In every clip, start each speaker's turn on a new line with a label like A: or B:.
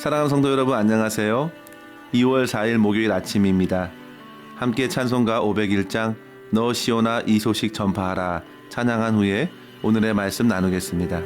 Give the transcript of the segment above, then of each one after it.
A: 사랑하는 성도 여러분, 안녕하세요. 2월 4일 목요일 아침입니다. 함께 찬송가 501장 너 시온아 이 소식 전파하라 찬양한 후에 오늘의 말씀 나누겠습니다.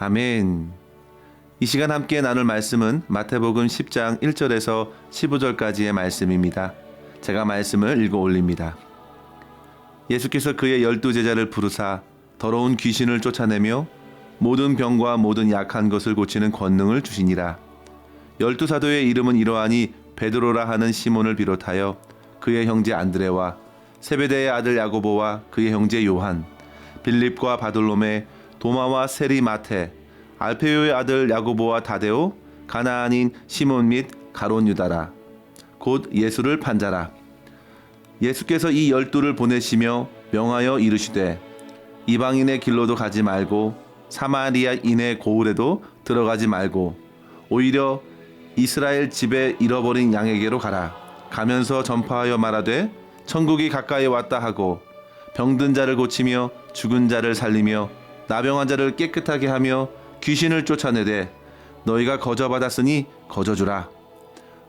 A: 아멘. 이 시간 함께 나눌 말씀은 마태복음 10장 1절에서 15절까지의 말씀입니다. 제가 말씀을 읽어 올립니다. 예수께서 그의 12제자를 부르사 더러운 귀신을 쫓아내며 모든 병과 모든 약한 것을 고치는 권능을 주시니라. 12사도의 이름은 이러하니 베드로라 하는 시몬을 비롯하여 그의 형제 안드레와 세베대의 아들 야고보와 그의 형제 요한, 빌립과 바돌로메, 도마와 세리 마테, 알페요의 아들 야고보와 다데오, 가나안인 시몬 및 가롯 유다라. 곧 예수를 판자라. 예수께서 이 12를 보내시며 명하여 이르시되 이방인의 길로도 가지 말고 사마리아인의 고을에도 들어가지 말고 오히려 이스라엘 집에 잃어버린 양에게로 가라. 가면서 전파하여 말하되 천국이 가까이 왔다 하고 병든 자를 고치며 죽은 자를 살리며 나병한 자를 깨끗하게 하며 귀신을 쫓아내되 너희가 거저받았으니 거저주라.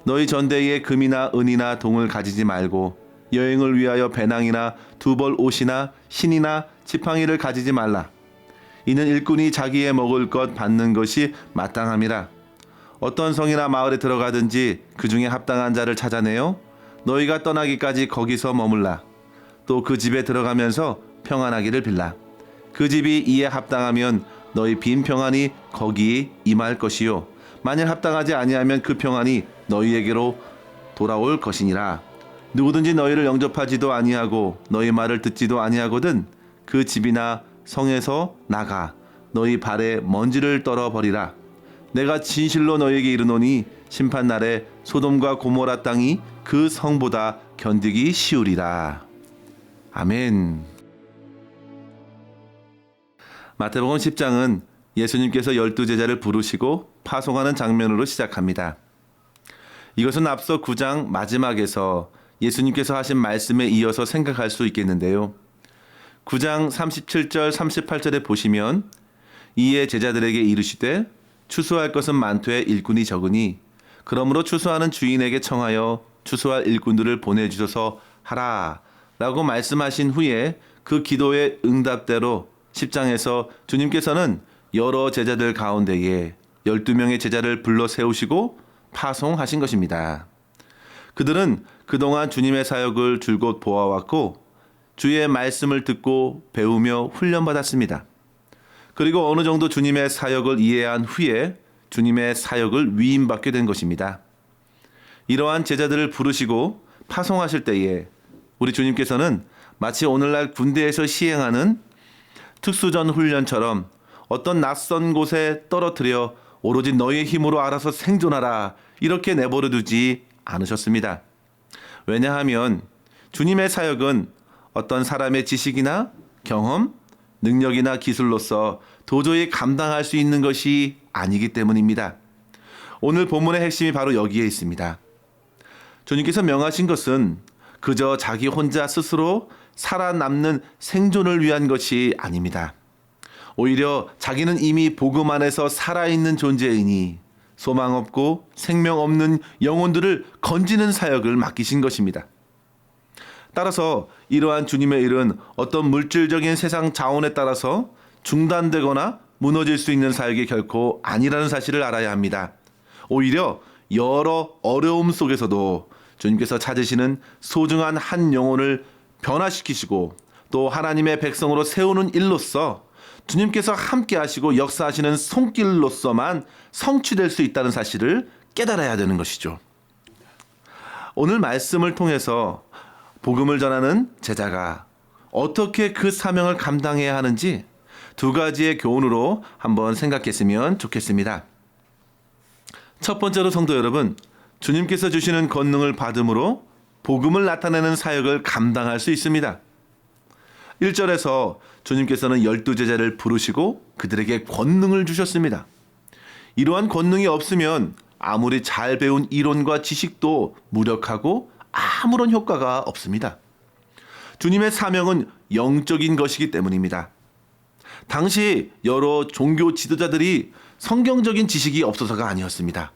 A: 너희 전대에 금이나 은이나 동을 가지지 말고 여행을 위하여 배낭이나 두벌 옷이나 신이나 지팡이를 가지지 말라. 이는 일꾼이 자기의 먹을 것 받는 것이 마땅함이라. 어떤 성이나 마을에 들어가든지 그 중에 합당한 자를 찾아내어 너희가 떠나기까지 거기서 머물라. 또 그 집에 들어가면서 평안하기를 빌라. 그 집이 이에 합당하면 너희 빈 평안이 거기 임할 것이요 만일 합당하지 아니하면 그 평안이 너희에게로 돌아올 것이니라. 누구든지 너희를 영접하지도 아니하고 너희 말을 듣지도 아니하거든 그 집이나 성에서 나가 너희 발에 먼지를 떨어버리라. 내가 진실로 너희에게 이르노니 심판날에 소돔과 고모라 땅이 그 성보다 견디기 쉬우리라. 아멘. 마태복음 10장은 예수님께서 12제자를 부르시고 파송하는 장면으로 시작합니다. 이것은 앞서 9장 마지막에서 예수님께서 하신 말씀에 이어서 생각할 수 있겠는데요. 9장 37절 38절에 보시면 이에 제자들에게 이르시되 추수할 것은 많되 일꾼이 적으니 그러므로 추수하는 주인에게 청하여 추수할 일꾼들을 보내주셔서 하라 라고 말씀하신 후에 그 기도의 응답대로 10장에서 주님께서는 여러 제자들 가운데에 12명의 제자를 불러 세우시고 파송하신 것입니다. 그들은 그동안 주님의 사역을 줄곧 보아왔고 주의 말씀을 듣고 배우며 훈련받았습니다. 그리고 어느 정도 주님의 사역을 이해한 후에 주님의 사역을 위임받게 된 것입니다. 이러한 제자들을 부르시고 파송하실 때에 우리 주님께서는 마치 오늘날 군대에서 시행하는 특수전 훈련처럼 어떤 낯선 곳에 떨어뜨려 오로지 너희의 힘으로 알아서 생존하라 이렇게 내버려 두지 않으셨습니다. 왜냐하면 주님의 사역은 어떤 사람의 지식이나 경험, 능력이나 기술로서 도저히 감당할 수 있는 것이 아니기 때문입니다. 오늘 본문의 핵심이 바로 여기에 있습니다. 주님께서 명하신 것은 그저 자기 혼자 스스로 살아남는 생존을 위한 것이 아닙니다. 오히려 자기는 이미 복음 안에서 살아있는 존재이니 소망 없고 생명 없는 영혼들을 건지는 사역을 맡기신 것입니다. 따라서 이러한 주님의 일은 어떤 물질적인 세상 자원에 따라서 중단되거나 무너질 수 있는 사역이 결코 아니라는 사실을 알아야 합니다. 오히려 여러 어려움 속에서도 주님께서 찾으시는 소중한 한 영혼을 변화시키시고 또 하나님의 백성으로 세우는 일로서 주님께서 함께 하시고 역사하시는 손길로서만 성취될 수 있다는 사실을 깨달아야 되는 것이죠. 오늘 말씀을 통해서 복음을 전하는 제자가 어떻게 그 사명을 감당해야 하는지 두 가지의 교훈으로 한번 생각했으면 좋겠습니다. 첫 번째로 성도 여러분, 주님께서 주시는 권능을 받음으로 복음을 나타내는 사역을 감당할 수 있습니다. 1절에서 주님께서는 12제자를 부르시고 그들에게 권능을 주셨습니다. 이러한 권능이 없으면 아무리 잘 배운 이론과 지식도 무력하고 아무런 효과가 없습니다. 주님의 사명은 영적인 것이기 때문입니다. 당시 여러 종교 지도자들이 성경적인 지식이 없어서가 아니었습니다.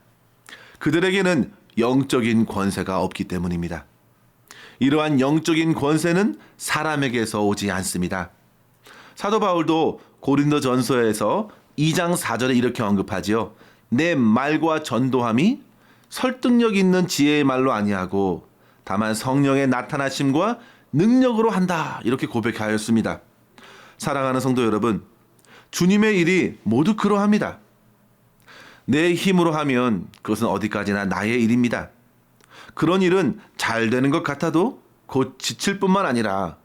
A: 그들에게는 영적인 권세가 없기 때문입니다. 이러한 영적인 권세는 사람에게서 오지 않습니다. 사도 바울도 고린도 전서에서 2장 4절에 이렇게 언급하지요. 내 말과 전도함이 설득력 있는 지혜의 말로 아니하고 다만 성령의 나타나심과 능력으로 한다. 이렇게 고백하였습니다. 사랑하는 성도 여러분, 주님의 일이 모두 그러합니다. 내 힘으로 하면 그것은 어디까지나 나의 일입니다. 그런 일은 잘 되는 것 같아도 곧 지칠 뿐만 아니라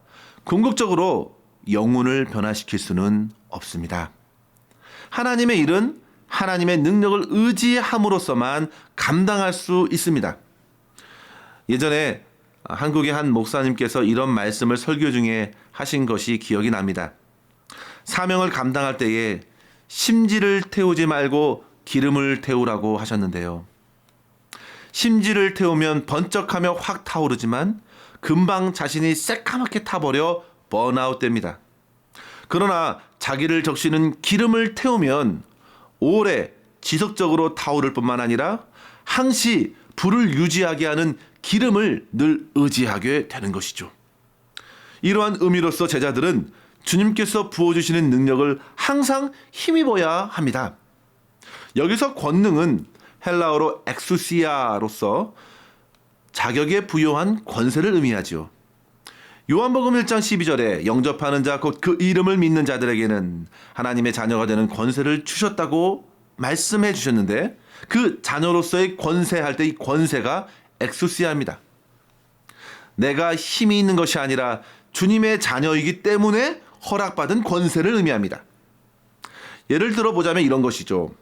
A: 궁극적으로 영혼을 변화시킬 수는 없습니다. 하나님의 일은 하나님의 능력을 의지함으로써만 감당할 수 있습니다. 예전에 한국의 한 목사님께서 이런 말씀을 설교 중에 하신 것이 기억이 납니다. 사명을 감당할 때에 심지를 태우지 말고 기름을 태우라고 하셨는데요. 심지를 태우면 번쩍하며 확 타오르지만 금방 자신이 새까맣게 타버려 번아웃 됩니다. 그러나 자기를 적시는 기름을 태우면 오래 지속적으로 타오를 뿐만 아니라 항시 불을 유지하게 하는 기름을 늘 의지하게 되는 것이죠. 이러한 의미로서 제자들은 주님께서 부어주시는 능력을 항상 힘입어야 합니다. 여기서 권능은 헬라어로 엑수시아로서 자격에 부여한 권세를 의미하지요. 요한복음 1장 12절에 영접하는 자 곧 그 이름을 믿는 자들에게는 하나님의 자녀가 되는 권세를 주셨다고 말씀해 주셨는데, 그 자녀로서의 권세할 때 이 권세가 엑수시아입니다. 내가 힘이 있는 것이 아니라 주님의 자녀이기 때문에 허락받은 권세를 의미합니다. 예를 들어 보자면 이런 것이죠.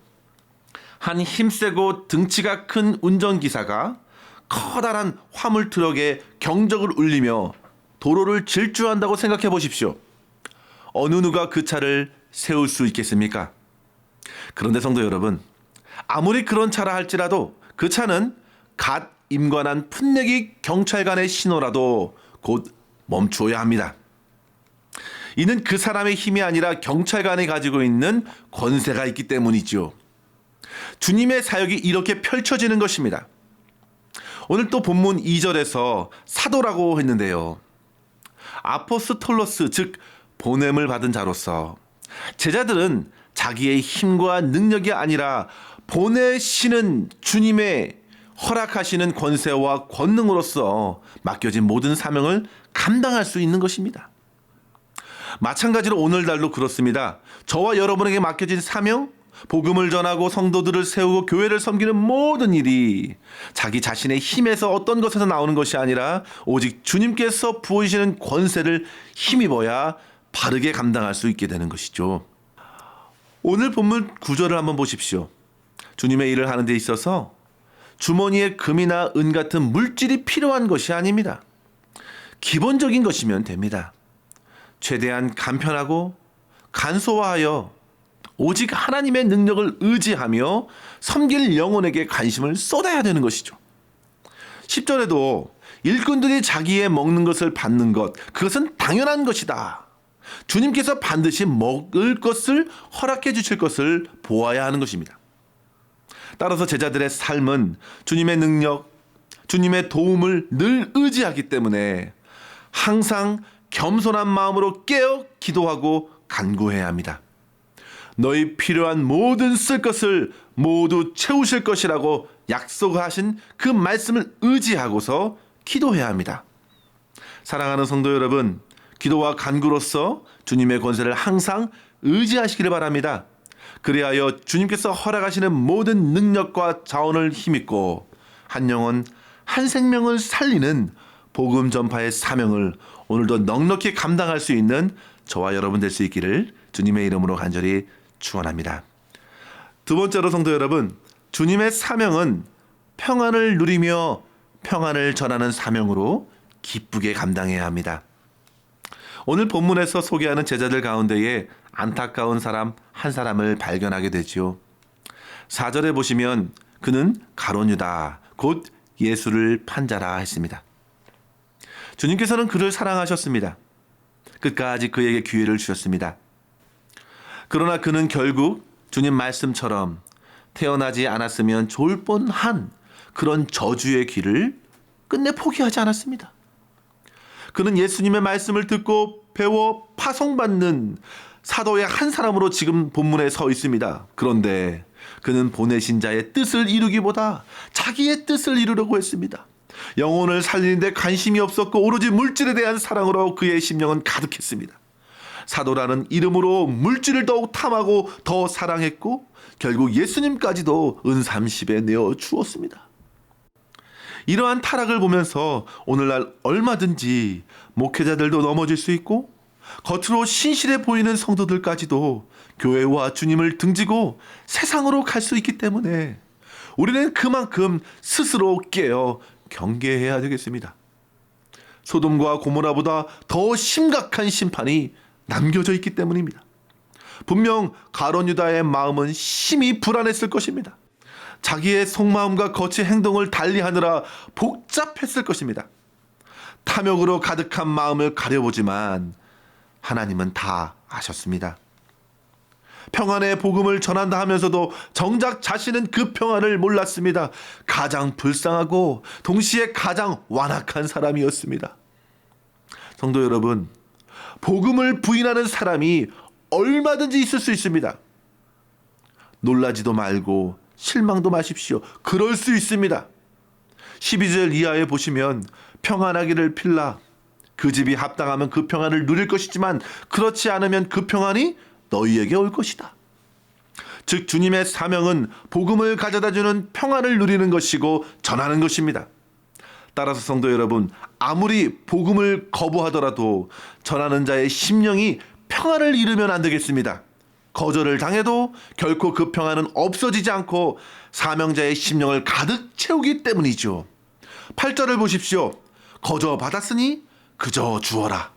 A: 한 힘세고 등치가 큰 운전기사가 커다란 화물 트럭에 경적을 울리며 도로를 질주한다고 생각해 보십시오. 어느 누가 그 차를 세울 수 있겠습니까? 그런데 성도 여러분, 아무리 그런 차라 할지라도 그 차는 갓 임관한 풋내기 경찰관의 신호라도 곧 멈추어야 합니다. 이는 그 사람의 힘이 아니라 경찰관이 가지고 있는 권세가 있기 때문이죠. 주님의 사역이 이렇게 펼쳐지는 것입니다. 오늘 또 본문 2절에서 사도라고 했는데요. 아포스톨로스, 즉 보냄을 받은 자로서 제자들은 자기의 힘과 능력이 아니라 보내시는 주님의 허락하시는 권세와 권능으로서 맡겨진 모든 사명을 감당할 수 있는 것입니다. 마찬가지로 오늘날도 그렇습니다. 저와 여러분에게 맡겨진 사명, 복음을 전하고 성도들을 세우고 교회를 섬기는 모든 일이 자기 자신의 힘에서 어떤 것에서 나오는 것이 아니라 오직 주님께서 부어주시는 권세를 힘입어야 바르게 감당할 수 있게 되는 것이죠. 오늘 본문 9절을 한번 보십시오. 주님의 일을 하는 데 있어서 주머니에 금이나 은 같은 물질이 필요한 것이 아닙니다. 기본적인 것이면 됩니다. 최대한 간편하고 간소화하여 오직 하나님의 능력을 의지하며 섬길 영혼에게 관심을 쏟아야 되는 것이죠. 10절에도 일꾼들이 자기의 먹는 것을 받는 것, 그것은 당연한 것이다. 주님께서 반드시 먹을 것을 허락해 주실 것을 보아야 하는 것입니다. 따라서 제자들의 삶은 주님의 능력, 주님의 도움을 늘 의지하기 때문에 항상 겸손한 마음으로 깨어 기도하고 간구해야 합니다. 너희 필요한 모든 쓸 것을 모두 채우실 것이라고 약속하신 그 말씀을 의지하고서 기도해야 합니다. 사랑하는 성도 여러분, 기도와 간구로서 주님의 권세를 항상 의지하시기를 바랍니다. 그리하여 주님께서 허락하시는 모든 능력과 자원을 힘입고 한 영혼, 한 생명을 살리는 복음 전파의 사명을 오늘도 넉넉히 감당할 수 있는 저와 여러분 될 수 있기를 주님의 이름으로 간절히 축원합니다. 두 번째로 성도 여러분, 주님의 사명은 평안을 누리며 평안을 전하는 사명으로 기쁘게 감당해야 합니다. 오늘 본문에서 소개하는 제자들 가운데에 안타까운 사람 한 사람을 발견하게 되죠. 4절에 보시면 그는 가룟 유다, 곧 예수를 판 자라 했습니다. 주님께서는 그를 사랑하셨습니다. 끝까지 그에게 기회를 주셨습니다. 그러나 그는 결국 주님 말씀처럼 태어나지 않았으면 좋을 뻔한 그런 저주의 길을 끝내 포기하지 않았습니다. 그는 예수님의 말씀을 듣고 배워 파송받는 사도의 한 사람으로 지금 본문에 서 있습니다. 그런데 그는 보내신 자의 뜻을 이루기보다 자기의 뜻을 이루려고 했습니다. 영혼을 살리는데 관심이 없었고 오로지 물질에 대한 사랑으로 그의 심령은 가득했습니다. 사도라는 이름으로 물질을 더욱 탐하고 더 사랑했고 결국 예수님까지도 은삼십에 내어 주었습니다. 이러한 타락을 보면서 오늘날 얼마든지 목회자들도 넘어질 수 있고 겉으로 신실해 보이는 성도들까지도 교회와 주님을 등지고 세상으로 갈 수 있기 때문에 우리는 그만큼 스스로 깨어 경계해야 되겠습니다. 소돔과 고모라보다 더 심각한 심판이 남겨져 있기 때문입니다. 분명 가룟 유다의 마음은 심히 불안했을 것입니다. 자기의 속마음과 거치 행동을 달리하느라 복잡했을 것입니다. 탐욕으로 가득한 마음을 가려보지만 하나님은 다 아셨습니다. 평안의 복음을 전한다 하면서도 정작 자신은 그 평안을 몰랐습니다. 가장 불쌍하고 동시에 가장 완악한 사람이었습니다. 성도 여러분, 복음을 부인하는 사람이 얼마든지 있을 수 있습니다. 놀라지도 말고 실망도 마십시오. 그럴 수 있습니다. 12절 이하에 보시면 평안하기를 빌라. 그 집이 합당하면 그 평안을 누릴 것이지만 그렇지 않으면 그 평안이 너희에게 올 것이다. 즉 주님의 사명은 복음을 가져다주는 평안을 누리는 것이고 전하는 것입니다. 따라서 성도 여러분, 아무리 복음을 거부하더라도 전하는 자의 심령이 평안을 잃으면 안 되겠습니다. 거절을 당해도 결코 그 평안은 없어지지 않고 사명자의 심령을 가득 채우기 때문이죠. 8절을 보십시오. 거저 받았으니 그저 주어라.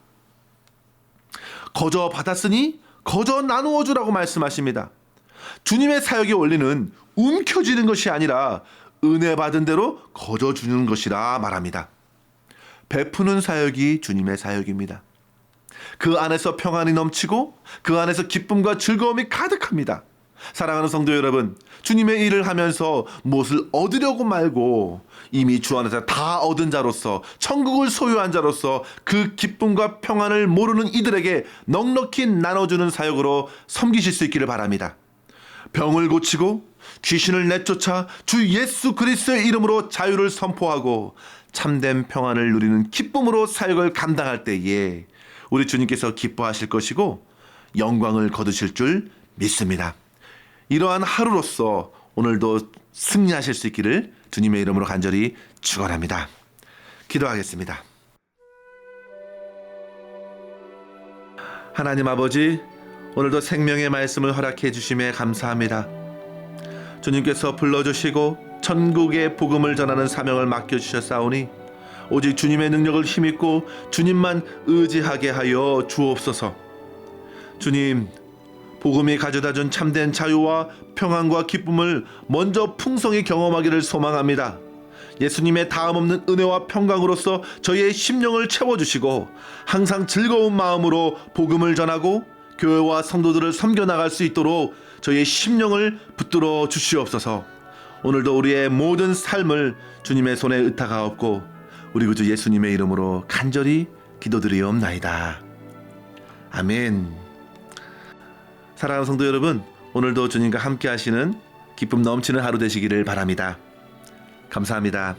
A: 거저 받았으니 거저 나누어 주라고 말씀하십니다. 주님의 사역의 원리는 움켜쥐는 것이 아니라 은혜 받은 대로 거저 주는 것이라 말합니다. 베푸는 사역이 주님의 사역입니다. 그 안에서 평안이 넘치고 그 안에서 기쁨과 즐거움이 가득합니다. 사랑하는 성도 여러분, 주님의 일을 하면서 무엇을 얻으려고 말고 이미 주 안에서 다 얻은 자로서 천국을 소유한 자로서 그 기쁨과 평안을 모르는 이들에게 넉넉히 나눠주는 사역으로 섬기실 수 있기를 바랍니다. 병을 고치고 귀신을 내쫓아 주 예수 그리스도의 이름으로 자유를 선포하고 참된 평안을 누리는 기쁨으로 사역을 감당할 때에 우리 주님께서 기뻐하실 것이고 영광을 거두실 줄 믿습니다. 이러한 하루로서 오늘도 승리하실 수 있기를 주님의 이름으로 간절히 축원합니다. 기도하겠습니다. 하나님 아버지, 오늘도 생명의 말씀을 허락해 주심에 감사합니다. 주님께서 불러주시고 천국의 복음을 전하는 사명을 맡겨주셨사오니 오직 주님의 능력을 힘입고 주님만 의지하게 하여 주옵소서. 주님, 복음이 가져다준 참된 자유와 평안과 기쁨을 먼저 풍성히 경험하기를 소망합니다. 예수님의 다함없는 은혜와 평강으로서 저희의 심령을 채워주시고 항상 즐거운 마음으로 복음을 전하고 교회와 성도들을 섬겨나갈 수 있도록 저희의 심령을 붙들어 주시옵소서. 오늘도 우리의 모든 삶을 주님의 손에 의탁하옵고 우리 구주 예수님의 이름으로 간절히 기도드리옵나이다. 아멘. 사랑하는 성도 여러분, 오늘도 주님과 함께 하시는 기쁨 넘치는 하루 되시기를 바랍니다. 감사합니다.